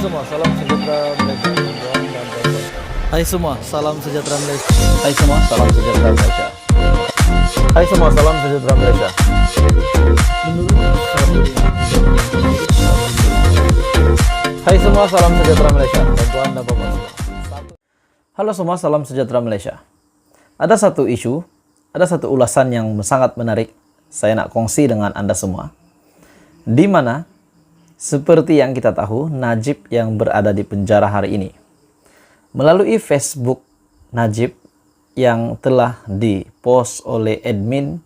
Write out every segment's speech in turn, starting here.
semua, salam sejahtera Malaysia. Hai semua, salam sejahtera Malaysia. Hai semua, salam sejahtera Malaysia. Hai semua, salam sejahtera Malaysia. Hai semua, salam sejahtera Malaysia. Tuan dan Bapak semua. Halo semua, salam sejahtera Malaysia. Ada satu isu, ada satu ulasan yang sangat menarik saya nak kongsi dengan Anda semua. Di mana seperti yang kita tahu, Najib yang berada di penjara hari ini. Melalui Facebook Najib yang telah dipost oleh admin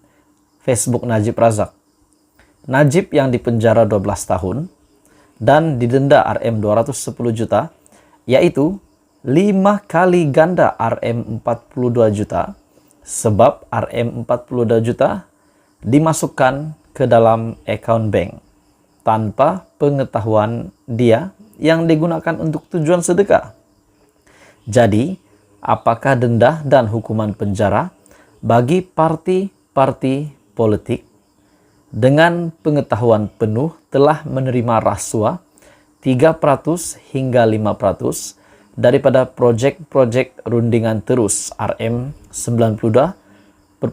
Facebook Najib Razak. Najib yang dipenjara 12 tahun dan didenda Rm 210 juta, yaitu 5 kali ganda Rm 42 juta, sebab Rm 42 juta dimasukkan ke dalam account bank tanpa pengetahuan dia yang digunakan untuk tujuan sedekah. Jadi, apakah denda dan hukuman penjara bagi parti-parti politik dengan pengetahuan penuh telah menerima rasuah 3% hingga 5% daripada projek-projek rundingan terus Rm 92,5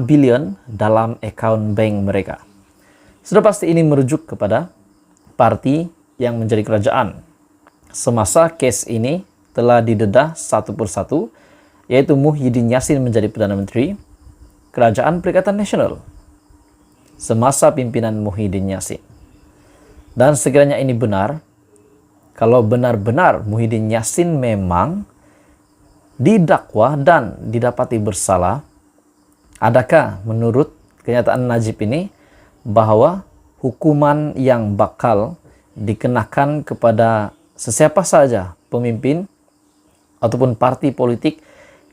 bilion dalam akaun bank mereka? Sudah pasti ini merujuk kepada parti yang menjadi kerajaan. Semasa kes ini telah didedah satu persatu, yaitu Muhyiddin Yassin menjadi Perdana Menteri Kerajaan Perikatan Nasional semasa pimpinan Muhyiddin Yassin. Dan sekiranya ini benar, kalau benar-benar Muhyiddin Yassin memang didakwa dan didapati bersalah, adakah menurut kenyataan Najib ini bahwa hukuman yang bakal dikenakan kepada sesiapa saja pemimpin ataupun parti politik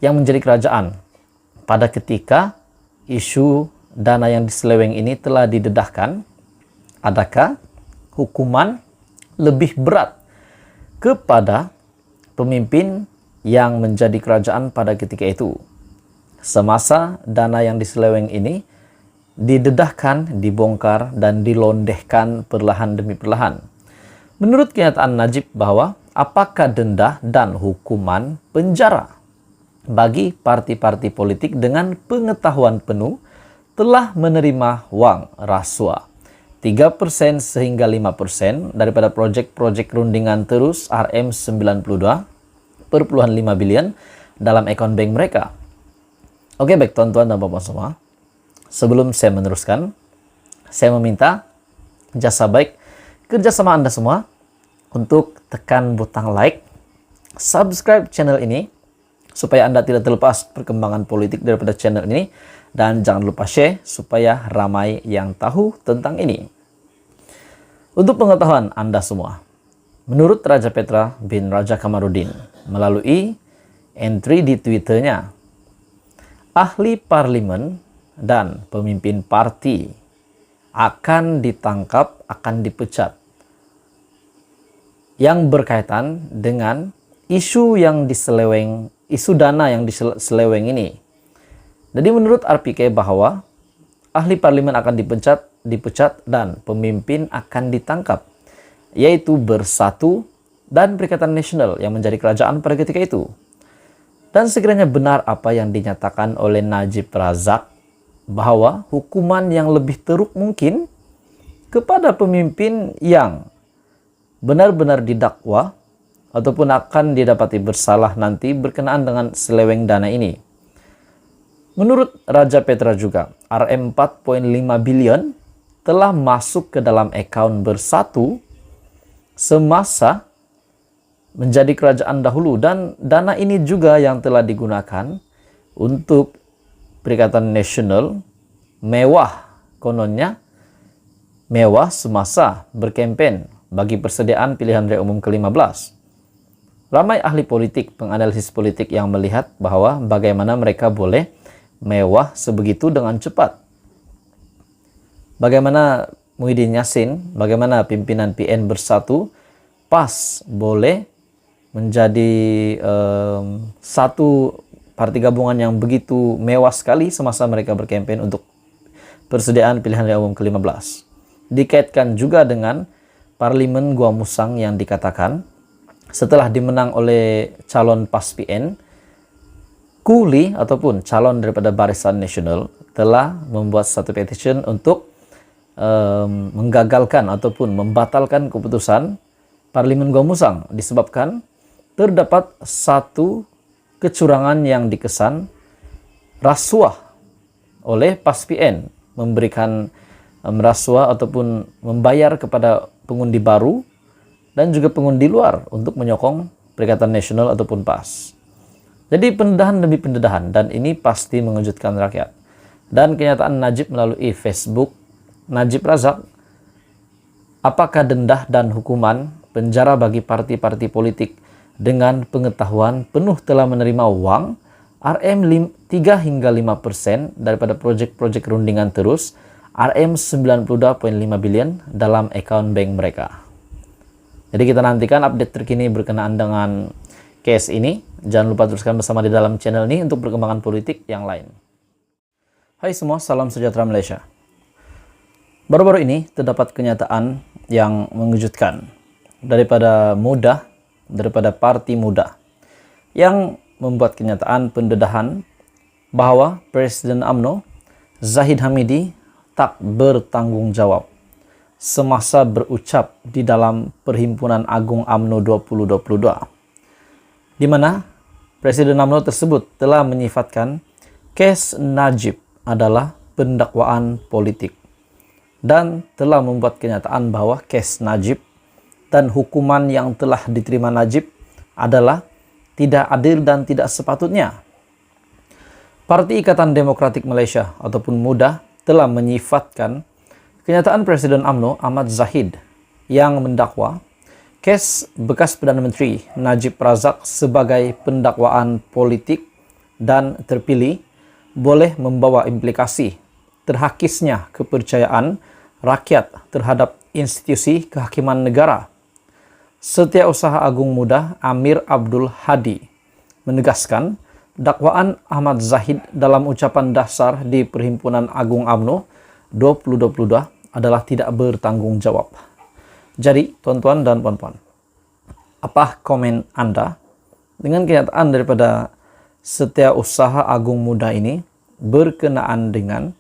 yang menjadi kerajaan pada ketika isu dana yang diseleweng ini telah didedahkan, adakah hukuman lebih berat kepada pemimpin yang menjadi kerajaan pada ketika itu semasa dana yang diseleweng ini didedahkan, dibongkar, dan dilondehkan perlahan demi perlahan? Menurut kenyataan Najib bahwa apakah denda dan hukuman penjara bagi parti-parti politik dengan pengetahuan penuh telah menerima wang rasuah 3% sehingga 5% daripada projek-projek rundingan terus Rm 92,5 bilion dalam akaun bank mereka. Oke, baik tuan-tuan dan bapak semua. Sebelum saya meneruskan, saya meminta jasa baik kerjasama Anda semua untuk tekan butang like, subscribe channel ini, supaya Anda tidak terlepas perkembangan politik daripada channel ini, dan jangan lupa share supaya ramai yang tahu tentang ini. Untuk pengetahuan Anda semua, menurut Raja Petra bin Raja Kamaruddin melalui entry di Twitternya, ahli parlimen dan pemimpin parti akan ditangkap, akan dipecat yang berkaitan dengan isu yang diseleweng, isu dana yang diseleweng ini. Jadi menurut RPK bahwa ahli parlimen akan dipecat dan pemimpin akan ditangkap, yaitu Bersatu dan Perikatan Nasional yang menjadi kerajaan pada ketika itu. Dan sekiranya benar apa yang dinyatakan oleh Najib Razak bahwa hukuman yang lebih teruk mungkin kepada pemimpin yang benar-benar didakwa ataupun akan didapati bersalah nanti berkenaan dengan seleweng dana ini. Menurut Raja Petra juga, Rm 4,5 bilion telah masuk ke dalam akaun Bersatu semasa menjadi kerajaan dahulu, dan dana ini juga yang telah digunakan untuk Perikatan Nasional mewah, kononnya mewah semasa berkempen bagi persediaan pilihan raya umum ke-15. Ramai ahli politik, penganalisis politik yang melihat bahwa bagaimana mereka boleh mewah sebegitu dengan cepat. Bagaimana Muhyiddin Yassin, bagaimana pimpinan PN Bersatu pas boleh menjadi satu parti gabungan yang begitu mewah sekali semasa mereka berkempen untuk persediaan pilihan raya umum ke-15. Dikaitkan juga dengan Parlimen Gua Musang yang dikatakan setelah dimenang oleh calon PAS-PN, Kuli ataupun calon daripada Barisan Nasional telah membuat satu petition untuk menggagalkan ataupun membatalkan keputusan Parlimen Gua Musang disebabkan terdapat satu kecurangan yang dikesan rasuah oleh PAS-PN, memberikan merasuah ataupun membayar kepada pengundi baru dan juga pengundi luar untuk menyokong Perikatan Nasional ataupun PAS. Jadi pendedahan demi pendedahan, dan ini pasti mengejutkan rakyat. Dan kenyataan Najib melalui Facebook Najib Razak, apakah denda dan hukuman penjara bagi parti-parti politik dengan pengetahuan penuh telah menerima uang RM 3 hingga 5% daripada projek-projek rundingan terus RM 92.5 bilion dalam akaun bank mereka. Jadi kita nantikan update terkini berkenaan dengan case ini. Jangan lupa teruskan bersama di dalam channel ini untuk perkembangan politik yang lain. Hai semua, salam sejahtera Malaysia. Baru-baru ini terdapat kenyataan yang mengejutkan daripada Parti Muda yang membuat kenyataan pendedahan bahwa Presiden UMNO Zahid Hamidi tak bertanggung jawab semasa berucap di dalam Perhimpunan Agung UMNO 2022, di mana Presiden UMNO tersebut telah menyifatkan kes Najib adalah pendakwaan politik dan telah membuat kenyataan bahwa kes Najib dan hukuman yang telah diterima Najib adalah tidak adil dan tidak sepatutnya. Parti Ikatan Demokratik Malaysia ataupun MUDA telah menyifatkan kenyataan Presiden UMNO Ahmad Zahid yang mendakwa kes bekas Perdana Menteri Najib Razak sebagai pendakwaan politik dan terpilih boleh membawa implikasi terhakisnya kepercayaan rakyat terhadap institusi kehakiman negara. Setiausaha Agung Muda Amir Abdul Hadi menegaskan dakwaan Ahmad Zahid dalam ucapan dasar di Perhimpunan Agung UMNO 2022 adalah tidak bertanggung jawab. Jadi, tuan-tuan dan puan-puan, apa komen Anda dengan kenyataan daripada Setiausaha Agung Muda ini berkenaan dengan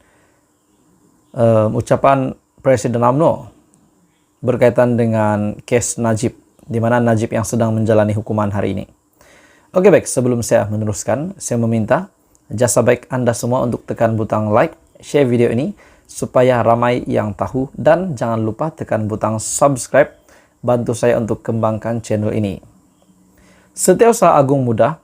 ucapan Presiden UMNO berkaitan dengan kes Najib, di mana Najib yang sedang menjalani hukuman hari ini? Oke baik, sebelum saya meneruskan, saya meminta jasa baik Anda semua untuk tekan butang like, share video ini supaya ramai yang tahu, dan jangan lupa tekan butang subscribe, bantu saya untuk kembangkan channel ini. Setiausaha Agung Muda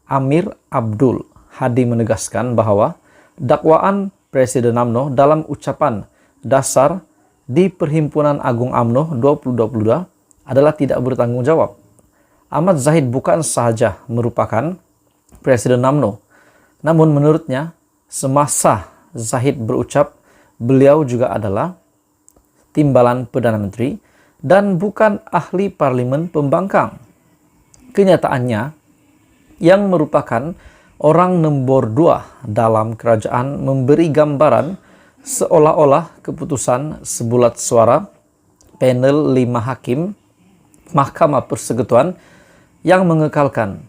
Amir Abdul Hadi menegaskan bahwa dakwaan Presiden UMNO dalam ucapan dasar di Perhimpunan Agung UMNO 2022 adalah tidak bertanggung jawab. Ahmad Zahid bukan sahaja merupakan Presiden UMNO, namun menurutnya semasa Zahid berucap, beliau juga adalah timbalan Perdana Menteri dan bukan ahli parlimen pembangkang. Kenyataannya, yang merupakan orang nombor 2 dalam kerajaan memberi gambaran seolah-olah keputusan sebulat suara panel 5 hakim Mahkamah Persekutuan yang mengekalkan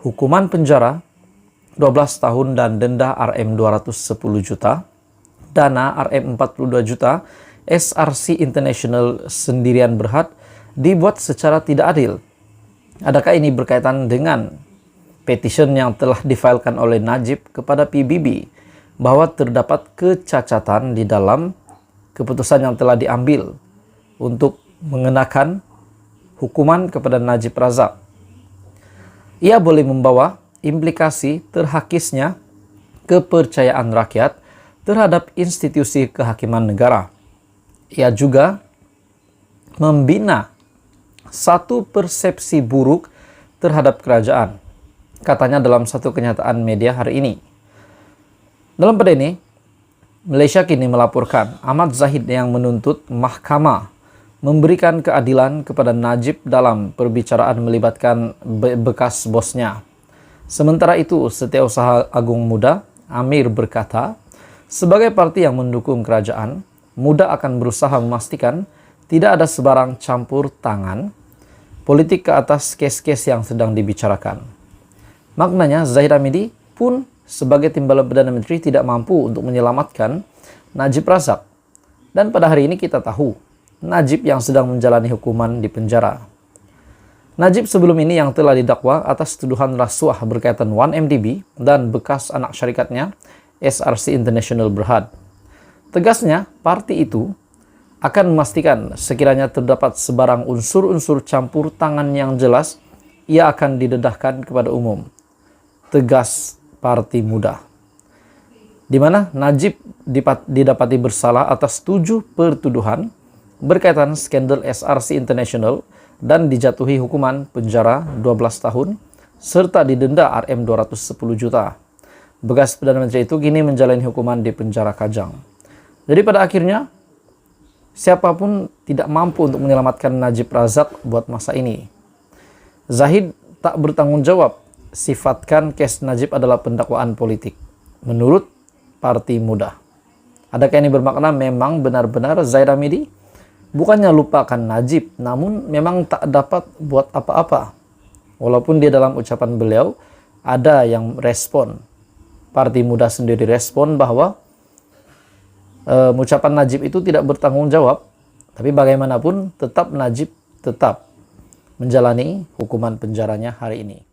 hukuman penjara 12 tahun dan denda RM 210 juta, dana RM 42 juta, SRC International Sendirian Berhad dibuat secara tidak adil. Adakah ini berkaitan dengan petition yang telah difailkan oleh Najib kepada PBB bahwa terdapat kecacatan di dalam keputusan yang telah diambil untuk mengenakan hukuman kepada Najib Razak? Ia boleh membawa implikasi terhakisnya kepercayaan rakyat terhadap institusi kehakiman negara. Ia juga membina satu persepsi buruk terhadap kerajaan, katanya dalam satu kenyataan media hari ini. Dalam pada ini, Malaysia kini melaporkan Ahmad Zahid yang menuntut mahkamah memberikan keadilan kepada Najib dalam perbicaraan melibatkan bekas bosnya. Sementara itu, Setiausaha Agung Muda Amir berkata, sebagai parti yang mendukung kerajaan, MUDA akan berusaha memastikan tidak ada sebarang campur tangan politik ke atas kes-kes yang sedang dibicarakan. Maknanya Zahid Hamidi pun sebagai Timbalan Perdana Menteri tidak mampu untuk menyelamatkan Najib Razak. Dan pada hari ini kita tahu Najib yang sedang menjalani hukuman di penjara. Najib sebelum ini yang telah didakwa atas tuduhan rasuah berkaitan 1MDB dan bekas anak syarikatnya SRC International Berhad. Tegasnya, parti itu akan memastikan sekiranya terdapat sebarang unsur-unsur campur tangan yang jelas, ia akan didedahkan kepada umum. Tegas Parti Muda. Di mana Najib didapati bersalah atas 7 pertuduhan berkaitan skandal SRC International dan dijatuhi hukuman penjara 12 tahun serta didenda Rm 210 juta. Bekas Perdana Menteri itu kini menjalani hukuman di penjara Kajang. Jadi pada akhirnya siapapun tidak mampu untuk menyelamatkan Najib Razak buat masa ini. Zahid tak bertanggung jawab, sifatkan kes Najib adalah pendakwaan politik menurut Parti Muda. Adakah ini bermakna memang benar-benar Zahid Hamidi bukannya lupakan Najib, namun memang tak dapat buat apa-apa? Walaupun dia dalam ucapan beliau ada yang respon, Parti Muda sendiri respon bahwa ucapan Najib itu tidak bertanggung jawab, tapi bagaimanapun tetap Najib tetap menjalani hukuman penjaranya hari ini.